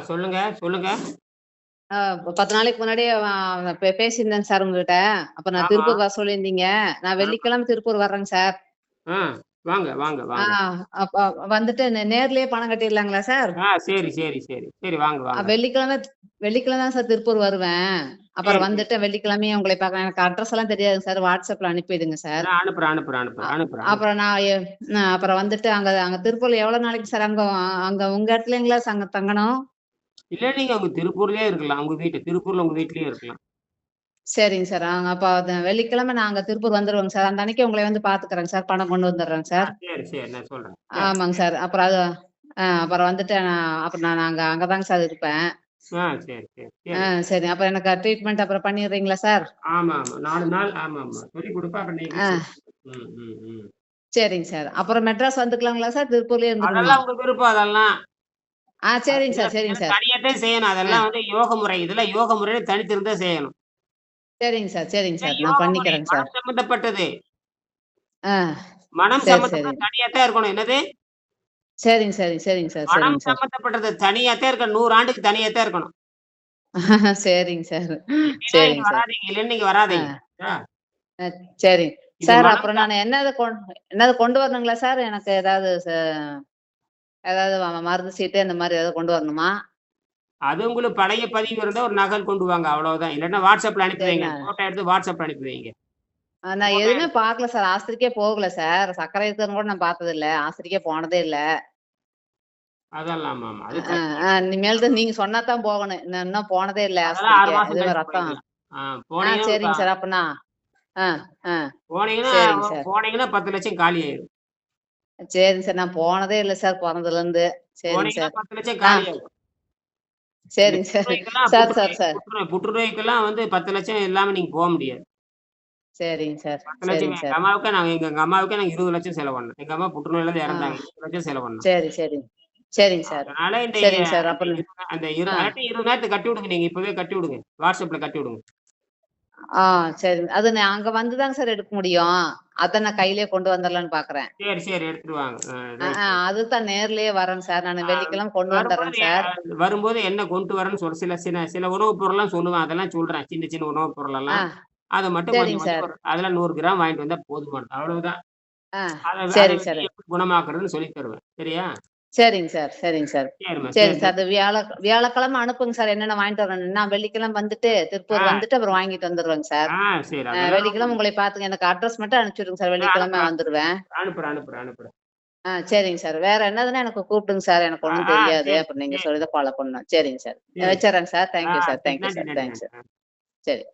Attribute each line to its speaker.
Speaker 1: சொல்லுங்க, சொல்லுங்க.
Speaker 2: 10 நாளைக்கு முன்னாடியே பேசியிருந்தேங்க சார் உங்ககிட்ட. அப்ப நான்
Speaker 1: ஆமா.
Speaker 2: திருப்பூர் வர சொல்லியிருந்தீங்க. நான்
Speaker 1: ஆமா.
Speaker 2: வெள்ளிக்கிழமை திருப்பூர் வர்றேங்க சார்.
Speaker 1: ஆ. வாங்க, வாங்க,
Speaker 2: ஆ
Speaker 1: வாங்க.
Speaker 2: அப்ப வந்துட்டு நேர்லயே பணம் கட்டிடலாங்களா சார்?
Speaker 1: சரி, சரி, சரி. சரி வாங்க, வாங்க.
Speaker 2: வெள்ளிக்கிழமை வெள்ளிக்கிழமை தான் சார் திருப்பூர் வருவேன். அப்புறம்
Speaker 1: சரி, சரி.
Speaker 2: வந்துட்டு வெள்ளிக்கிழமையே உங்களை பார்க்க எனக்கு அட்ரஸ் எல்லாம் தெரியாதுங்க சார். WhatsAppல அனுப்பிடுங்க சார்.
Speaker 1: நான் அனுப்புறேன், அனுப்புறேன்,
Speaker 2: அ
Speaker 1: அனுப்புறேன், அனுப்புறேன், அனுப்புறேன்.
Speaker 2: அப்புறம் நான் அப்புறம் வந்துட்டு அங்க அங்க திருப்பூர்ல எவ்வளோ நாளைக்கு சார் அங்க அங்க உங்க இடத்துலங்களா அங்க தங்கணும்?
Speaker 1: இல்ல நீங்க உங்க திருப்பூர்லயே இருக்கலாம். உங்க வீட்டு திருப்பூர்ல உங்க வீட்லயே இருக்கலாம்.
Speaker 2: சரிங்க சார். அப்ப வெள்ளிக்கிழமை நான் அங்க திருப்பூர் வந்துருவேங்க சார். அந்த அன்னைக்கு உங்களை வந்து பார்த்துக்கிறேங்க சார். பணம் கொண்டு வந்துடுறேங்க சார்.
Speaker 1: சரி, சரி. நான் சொல்றேன். சரி.
Speaker 2: ஆமாங்க சார். அப்புறம் அப்புறம் வந்துட்டு அப்புறம் நான் அங்க தாங்க சார் இருப்பேன்.
Speaker 1: சரி, சரி,
Speaker 2: ஆ
Speaker 1: சரி.
Speaker 2: சரி. அப்புறம் எனக்கு ட்ரீட்மெண்ட் அப்புறம் பண்ணிடுறீங்களா சார்?
Speaker 1: ஆமா, ஆமா. 4 நாள் ஆமாமா. சொல்லிக் குடுப்பேன். அப்புறம் நீங்க
Speaker 2: ஆ
Speaker 1: வீட்ல ம், ம், ம்.
Speaker 2: சரிங்க சார். அப்புறம் மெட்ராஸ் வந்துக்கலாங்களா சார்? திருப்பூர்லயே இருந்துக்கணுமா?
Speaker 1: அதெல்லாம் உங்க விருப்பம் அதெல்லாம்.
Speaker 2: சரிங்க
Speaker 1: ஏன்னா
Speaker 2: சார், சரிங்க
Speaker 1: ஏன்னா
Speaker 2: சார்.
Speaker 1: தனியா தான் செய்யணும்.
Speaker 2: ஆ
Speaker 1: அதெல்லாம் வந்து யோக முறை. இதெல்லாம் யோக முறையில தனித்திருந்து செய்யணும்.
Speaker 2: சரிங்க சார், சரிங்க சார். நான்
Speaker 1: யோக முறை
Speaker 2: பண்ணிக்கிறேங்க சார்.
Speaker 1: மனம் சம்பந்தப்பட்டது.
Speaker 2: ஆ
Speaker 1: மனம்
Speaker 2: சரி, சரி.
Speaker 1: சம்பந்தப்பட்டது தனியா தான் இருக்கணும். என்னது?
Speaker 2: சரிங்க, சரிங்க, சரிங்க சார்,
Speaker 1: மனம்
Speaker 2: சரிங்க சார்.
Speaker 1: சம்பந்தப்பட்டது தனியா தான் இருக்கணும். 100 ஆண்டுக்கு தனியா தான் இருக்கணும்.
Speaker 2: சரிங்க சார்.
Speaker 1: இல்லைன்னா இங்க
Speaker 2: சரிங்க சார்.
Speaker 1: வராதீங்க. இல்லைன்னா நீங்க
Speaker 2: ஆ.
Speaker 1: வராதீங்க. ஆ
Speaker 2: அ சரிங்க.
Speaker 1: இது
Speaker 2: சார்
Speaker 1: மனம்
Speaker 2: அப்புறம் நான் என்னது கொண்டு வரணுங்களா சார்? எனக்கு ஏதாவது ஏதாவது மருந்து சீட்டு அந்த மாரி ஏதாவது கொண்டு வரணுமா?
Speaker 1: அது உங்களுக்கு பழைய பதிவு இருந்தா ஒரு நகல் கொண்டு வாங்க. அவ்வளவுதான். இல்லன்னா WhatsAppல அனுப்பி
Speaker 2: சரி
Speaker 1: வைங்க. ஃபோட்டோ எடுத்து WhatsAppல அனுப்பி வைங்க.
Speaker 2: நான்
Speaker 1: ஃபோட்டோ
Speaker 2: எதுவுமே
Speaker 1: எடுத்து
Speaker 2: பார்க்கல சார். ஆஸ்பத்திரிக்கே போகல சார். சர்க்கரை இருக்குன்னு கூட நான் பார்த்ததில்ல. ஆஸ்பத்திரிக்கே போனதே இல்ல.
Speaker 1: அதெல்லாம் ஆமாமா. அது
Speaker 2: அ
Speaker 1: கண்டிப்பா.
Speaker 2: இனிமேல் தான் நீங்க சொன்னா தான் போகணும். நான் இன்னும் போனதே இல்ல
Speaker 1: அதெல்லாம் 6
Speaker 2: ஆஸ்பத்திரிக்கு.
Speaker 1: மாசம்
Speaker 2: எதுவும்
Speaker 1: கழிச்சு
Speaker 2: ரத்தம்
Speaker 1: போய்க்கலாம். போனீங்கன்னா
Speaker 2: சரிங்க சார். அப்ப நான் ஆ, ஆ.
Speaker 1: போனீங்கன்னா
Speaker 2: சரிங்க சார்.
Speaker 1: போனீங்கன்னா 10,00,000 காலி ஆயிரும்.
Speaker 2: சரிங்க சார். நான் போனதே இல்ல சார் பொறந்ததுலருந்து. சரிங்க
Speaker 1: போனீங்கன்னா
Speaker 2: சார்.
Speaker 1: 10,00,000
Speaker 2: ஆ,
Speaker 1: காலி ஆயிரும். இந்த
Speaker 2: சரிங்க சார். Sir, sir, sir.
Speaker 1: புற்றுநோய்க்கெல்லாம் வந்து 10,00,000 இல்லாம நீங்க போ முடியாது.
Speaker 2: சரிங்க சார்.
Speaker 1: 10,00,000
Speaker 2: சரிங்க சார்.
Speaker 1: எங்க அம்மாவுக்கே நாங்க 20,00,000 செலவு பண்ணோம். எங்க அம்மா புற்றுநோயில இருந்து
Speaker 2: ஆ.
Speaker 1: இறந்தாங்க. 20,00,000 செலவு பண்ணோம்.
Speaker 2: சரி, சரி. சரிங்க சார்.
Speaker 1: அதனால இந்த
Speaker 2: சரிங்க சார்.
Speaker 1: அந்த
Speaker 2: அப்புறம்
Speaker 1: அந்த
Speaker 2: ஆ.
Speaker 1: அல்லாட்டி 20,000 கட்டி விடுங்க. நீங்க இப்பவே கட்டி விடுங்க. WhatsAppல கட்டி விடுங்க.
Speaker 2: ஆ சரிங்க. அது நான் அங்க வந்து தாங்க சார் எடுக்க முடியும். அத நான் கையிலேயே கொண்டு வந்துரலான்னு பார்க்குறேன்.
Speaker 1: சரி, சரி எடுத்துட்டு வாங்க. ரைட்.
Speaker 2: அதுதான் நேர்லயே வரேங்க சார். நான்
Speaker 1: ஆ
Speaker 2: வெள்ளிக்கிழமை கொண்டு
Speaker 1: வரும்போது
Speaker 2: வந்துர்றேங்க சார்.
Speaker 1: வரும்போது என்ன கொண்டு வரேன்னு சில உணவு பொருள்லாம் சொல்லுவேன். அதெல்லாம் சொல்றேன். சின்ன சின்ன உணவு
Speaker 2: ஆ.
Speaker 1: பொருளெல்லாம். அத மட்டும்
Speaker 2: சரிங்க
Speaker 1: கொஞ்சம் கொஞ்சம்
Speaker 2: சார்.
Speaker 1: அதுல 100 கிராம் வாங்கிட்டு வந்தா போதுமானது. அவ்வளவுதான்.
Speaker 2: ஆ.
Speaker 1: அத
Speaker 2: சரிங்க
Speaker 1: வச்சு
Speaker 2: சார்.
Speaker 1: எப்படி குணமாக்குறதுன்னு சொல்லி தருவேன். சரியா?
Speaker 2: சரிங்க சார். சரிங்க சார்.
Speaker 1: சரிம்மா,
Speaker 2: சரிங்க
Speaker 1: சரி.
Speaker 2: சார். அது வியாழக்கிழமை அனுப்புங்க சார். என்னென்ன வாங்கிட்டு வரேன்னு. நான் வெள்ளிக்கிழமை வந்துட்டு திருப்பூர்
Speaker 1: ஆ,
Speaker 2: வந்துட்டு அப்புறம் வாங்கிட்டு வந்துருவேங்க சார்.
Speaker 1: ஆ சரி. அதெல்லாம்
Speaker 2: வெள்ளிக்கிழமை உங்களை பார்த்துங்க. எனக்கு அட்ரஸ் மட்டும் அனுப்பிச்சு விடுங்க சார். வெள்ளிக்கிழமை
Speaker 1: அனுப்புறேன்,
Speaker 2: வந்துருவேன்.
Speaker 1: அனுப்புறேன், அனுப்புறேன், அனுப்புறேன்.
Speaker 2: சரிங்க சார். வேற என்னதுன்னா எனக்கு கூப்பிடுங்க சார். எனக்கு ஒண்ணும் தெரியாது.
Speaker 1: சரி,
Speaker 2: அப்புறம் நீங்க
Speaker 1: சரி,
Speaker 2: சொல்லி தான் ஃபாலோ பண்ணணும். சரிங்க சார்.
Speaker 1: சரி.
Speaker 2: வச்சுர்றேங்க சார். Thank you sir.
Speaker 1: சரி.
Speaker 2: தேங்க் யூ
Speaker 1: நன்றி,
Speaker 2: சார்.
Speaker 1: நன்றி,
Speaker 2: தேங்க்ஸ் சார்.
Speaker 1: நன்றி.
Speaker 2: சரி.